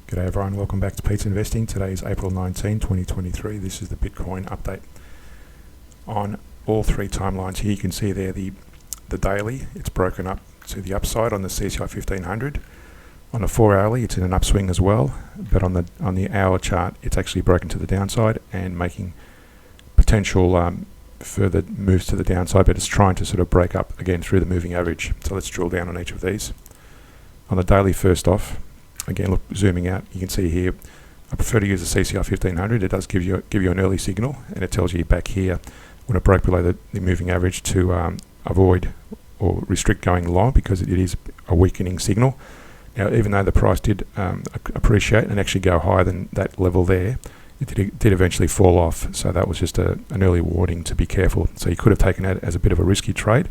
G'day everyone, welcome back to Pete's Investing. Today is April 19, 2023. This is the Bitcoin update. On all three timelines here, you can see there the daily, it's broken up to the upside on the CCI 1500. On the 4-hourly, it's in an upswing as well, but on the hour chart, it's actually broken to the downside and making potential further moves to the downside, but it's trying to sort of break up again through the moving average. So let's drill down on each of these. On the daily, first off, again, look, zooming out, you can see here, I prefer to use the CCI 1500. It does give you an early signal, and it tells you back here when it broke below the moving average to avoid or restrict going long, because it is a weakening signal. Now, even though the price did appreciate and actually go higher than that level there, it did eventually fall off. So that was just an early warning to be careful. So you could have taken that as a bit of a risky trade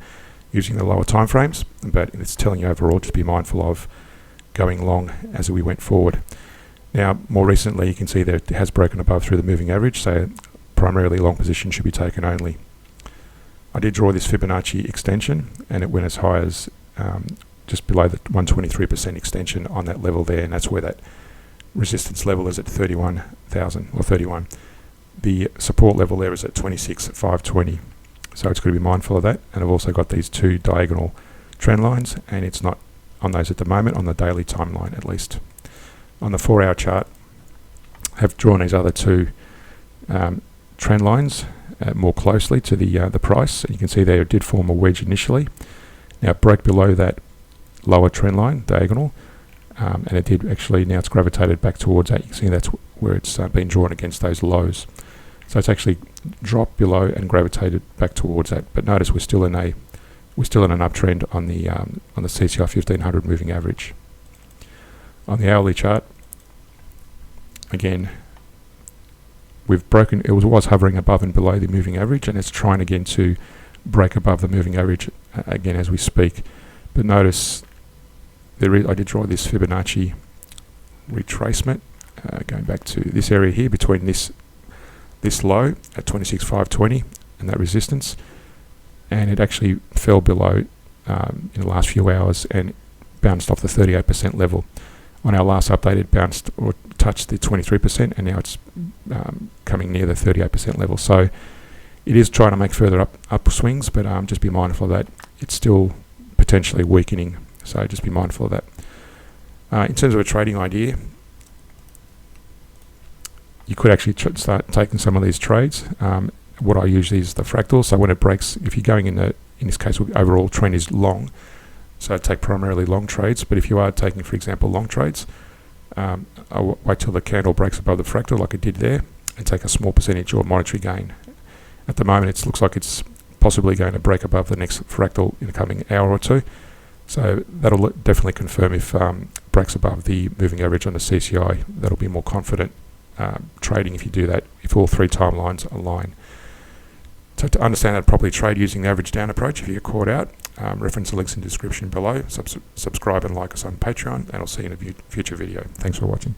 using the lower time frames, but it's telling you overall just be mindful of going long as we went forward. Now, more recently, you can see that it has broken above through the moving average, so primarily long position should be taken only. I did draw this Fibonacci extension, and it went as high as just below the 123% extension on that level there, and that's where that resistance level is at 31,000 or 31. The support level there is at 26,520. So it's got to be mindful of that. And I've also got these two diagonal trend lines, and it's not on those at the moment, on the daily timeline at least. On the 4-hour chart, I have drawn these other two trend lines more closely to the price. And you can see there it did form a wedge initially. Now it broke below that lower trend line, diagonal, and it did actually, now it's gravitated back towards that. You can see that's where it's been drawn against those lows. So it's actually dropped below and gravitated back towards that. But notice we're still in an uptrend on the CCI 1500 moving average. On the hourly chart, again, we've broken. It was hovering above and below the moving average, and it's trying again to break above the moving average again as we speak. But notice I did draw this Fibonacci retracement going back to this area here between this low at 26,520 and that resistance, and it actually fell below in the last few hours and bounced off the 38% level. On our last update, it bounced or touched the 23%, and now it's coming near the 38% level. So it is trying to make further upswings, but just be mindful of that. It's still potentially weakening, so just be mindful of that. In terms of a trading idea, you could actually start taking some of these trades. What I usually is the fractal. So when it breaks, if you're going in this case, overall trend is long, so I take primarily long trades. But if you are taking, for example, long trades, I'll wait till the candle breaks above the fractal like it did there, and take a small percentage or monetary gain. At the moment, it looks like it's possibly going to break above the next fractal in the coming hour or two. So that'll definitely confirm if it breaks above the moving average on the CCI. That'll be more confident trading if you do that, if all three timelines align. So to understand how to properly trade using the average down approach, if you get caught out, reference the links in the description below. Subscribe and like us on Patreon, and I'll see you in a future video. Thanks for watching.